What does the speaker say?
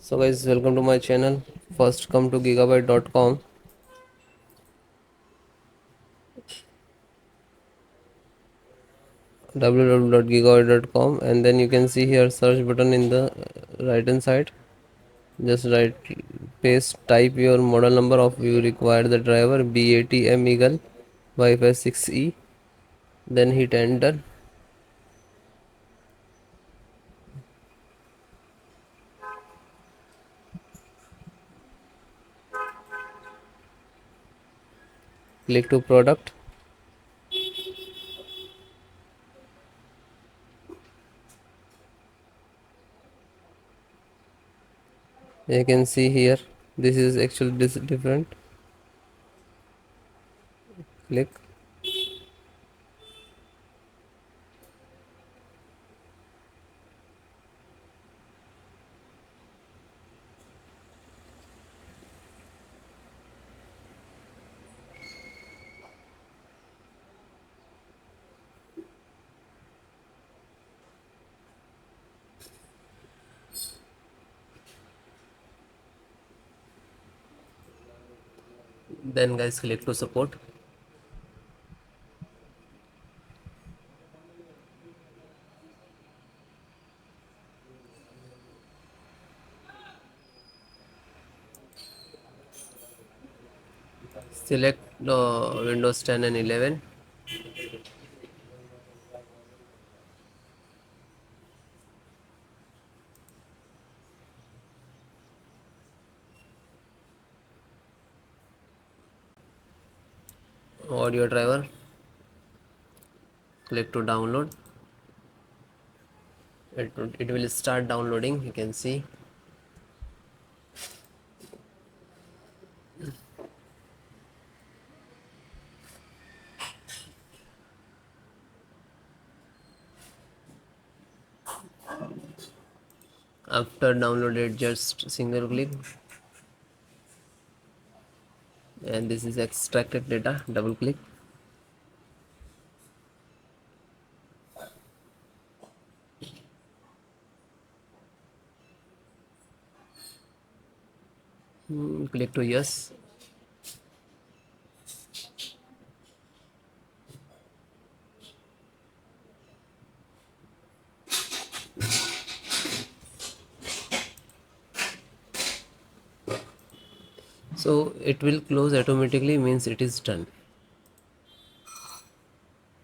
So guys, welcome to my channel. First come to gigabyte.com, www.gigabyte.com, and then you can see here search button in the right hand side. Just write, paste, type your model number of you require the driver B850M Eagle WIFI6E, then hit enter. Click to product. You can see here this is actually different. Click. Then guys, click to support. Select Windows 10 and 11. Audio driver. Click to download. It will start downloading. You can see. After downloaded, just single click, and this is extracted data. Double click. Click to yes. So it will close automatically, means it is done.